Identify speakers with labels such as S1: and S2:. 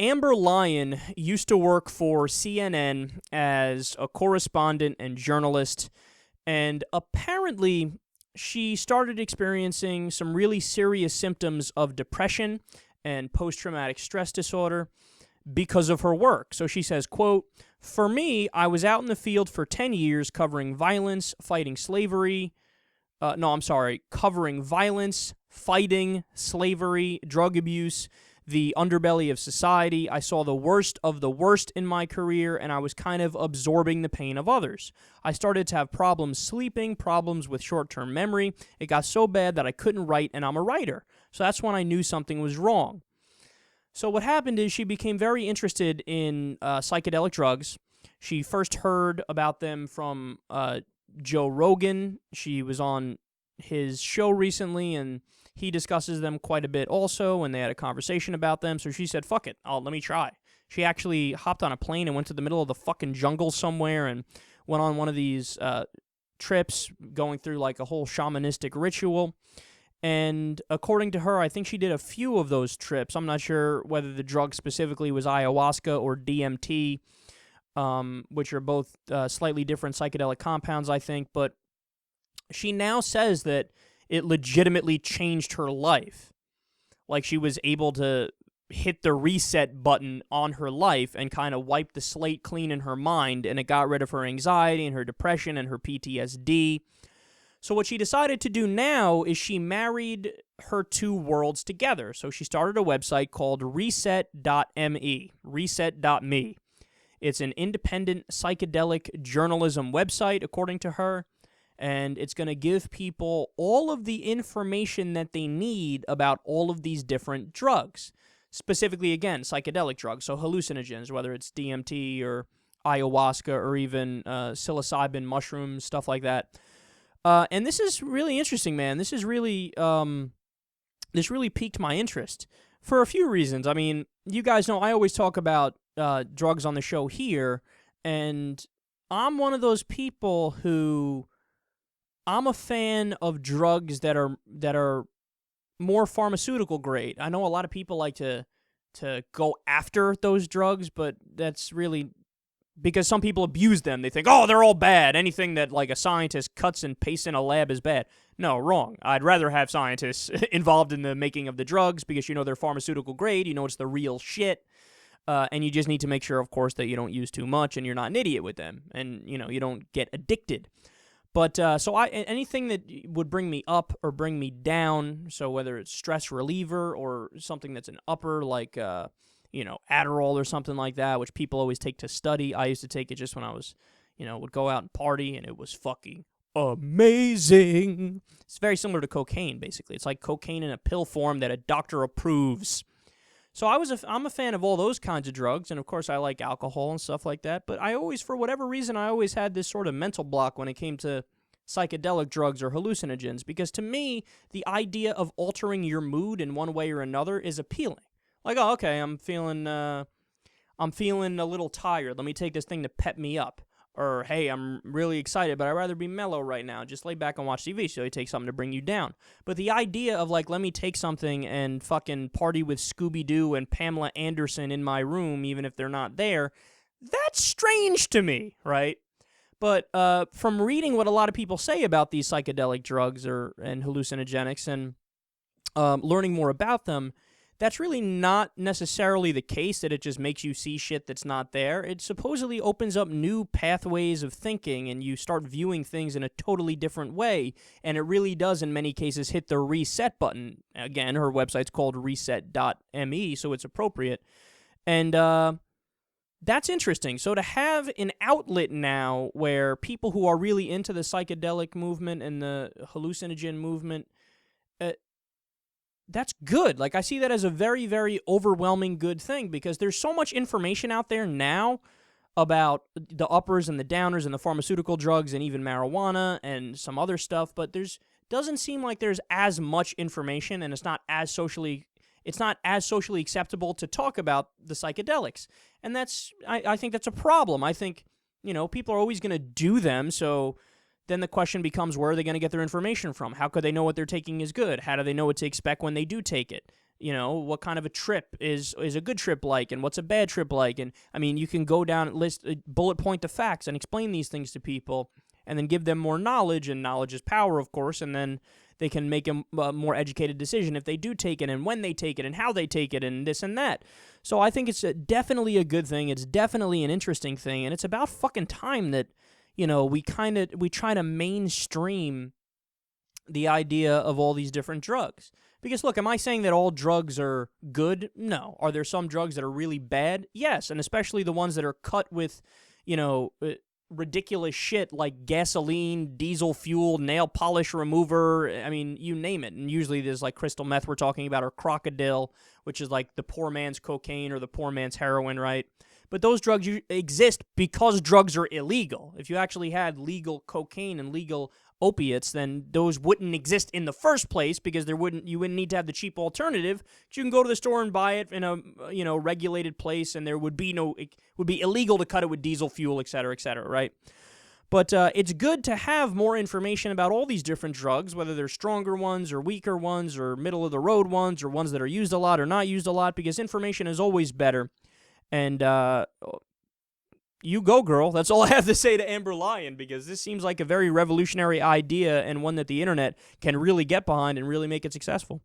S1: Amber Lyon used to work for CNN as a correspondent and journalist, and apparently she started experiencing some really serious symptoms of depression and post-traumatic stress disorder because of her work. So she says, quote, "For me, I was out in the field for 10 years covering violence, fighting slavery, covering violence, fighting, slavery, drug abuse, the underbelly of society. I saw the worst of the worst in my career, and I was kind of absorbing the pain of others. I started to have problems sleeping, problems with short-term memory. It got so bad that I couldn't write, and I'm a writer. So that's when I knew something was wrong." So what happened is she became very interested in psychedelic drugs. She first heard about them from Joe Rogan. She was on his show recently, and he discusses them quite a bit also, and they had a conversation about them. So she said, fuck it, let me try. She actually hopped on a plane and went to the middle of the fucking jungle somewhere and went on one of these trips going through like a whole shamanistic ritual. And according to her, I think she did a few of those trips. I'm not sure whether the drug specifically was ayahuasca or DMT, which are both slightly different psychedelic compounds, I think. But she now says that it legitimately changed her life. Like she was able to hit the reset button on her life and kind of wipe the slate clean in her mind, and it got rid of her anxiety and her depression and her PTSD. So what she decided to do now is she married her two worlds together. So she started a website called reset.me, reset.me. It's an independent psychedelic journalism website, according to her, and it's going to give people all of the information that they need about all of these different drugs. Specifically, again, psychedelic drugs, so hallucinogens, whether it's DMT or ayahuasca or even psilocybin mushrooms, stuff like that. And this is really interesting, man. This really piqued my interest for a few reasons. I mean, you guys know I always talk about drugs on the show here, and I'm one of those people who I'm a fan of drugs that are more pharmaceutical grade. I know a lot of people like to go after those drugs, but that's really because some people abuse them. They think, oh, they're all bad. Anything that like a scientist cuts and pastes in a lab is bad. No, wrong. I'd rather have scientists involved in the making of the drugs because you know they're pharmaceutical grade. You know it's the real shit. And you just need to make sure, of course, that you don't use too much and you're not an idiot with them. And, you know, you don't get addicted. But so anything that would bring me up or bring me down, so whether it's stress reliever or something that's an upper, like, Adderall or something like that, which people always take to study. I used to take it just when I was, would go out and party, and it was fucking amazing. It's very similar to cocaine, basically. It's like cocaine in a pill form that a doctor approves. So I'm a fan of all those kinds of drugs, and of course I like alcohol and stuff like that, but for whatever reason, I always had this sort of mental block when it came to psychedelic drugs or hallucinogens, because to me, the idea of altering your mood in one way or another is appealing. Like, oh, okay, I'm feeling a little tired. Let me take this thing to pep me up. Or, hey, I'm really excited, but I'd rather be mellow right now. Just lay back and watch TV, so you take something to bring you down. But the idea of, like, let me take something and fucking party with Scooby-Doo and Pamela Anderson in my room, even if they're not there, that's strange to me, right? But from reading what a lot of people say about these psychedelic drugs and hallucinogenics and learning more about them, that's really not necessarily the case, that it just makes you see shit that's not there. It supposedly opens up new pathways of thinking, and you start viewing things in a totally different way, and it really does, in many cases, hit the reset button. Again, her website's called reset.me, so it's appropriate. And that's interesting. So to have an outlet now where people who are really into the psychedelic movement and the hallucinogen movement, that's good. Like, I see that as a very, very overwhelming good thing, because there's so much information out there now about the uppers and the downers and the pharmaceutical drugs and even marijuana and some other stuff, but doesn't seem like there's as much information, and it's not as socially acceptable to talk about the psychedelics. And I think that's a problem. I think, people are always going to do them, so then the question becomes, where are they going to get their information from? How could they know what they're taking is good? How do they know what to expect when they do take it? what kind of a trip is a good trip like, and what's a bad trip like. And I mean, you can go down and list bullet point the facts and explain these things to people, and then give them more knowledge, and knowledge is power, of course, and then they can make a more educated decision if they do take it, and when they take it, and how they take it, and this and that. So I think it's definitely a good thing. It's definitely an interesting thing, and it's about fucking time that, we try to mainstream the idea of all these different drugs. Because look, am I saying that all drugs are good? No. Are there some drugs that are really bad? Yes, and especially the ones that are cut with, ridiculous shit like gasoline, diesel fuel, nail polish remover. I mean, you name it. And usually there's like crystal meth we're talking about, or crocodile, which is like the poor man's cocaine or the poor man's heroin, right? But those drugs exist because drugs are illegal. If you actually had legal cocaine and legal opiates, then those wouldn't exist in the first place, because you wouldn't need to have the cheap alternative. You can go to the store and buy it in a regulated place, and it would be illegal to cut it with diesel fuel, et cetera, right? But it's good to have more information about all these different drugs, whether they're stronger ones or weaker ones or middle of the road ones or ones that are used a lot or not used a lot, because information is always better. And you go, girl. That's all I have to say to Amber Lyon, because this seems like a very revolutionary idea, and one that the internet can really get behind and really make it successful.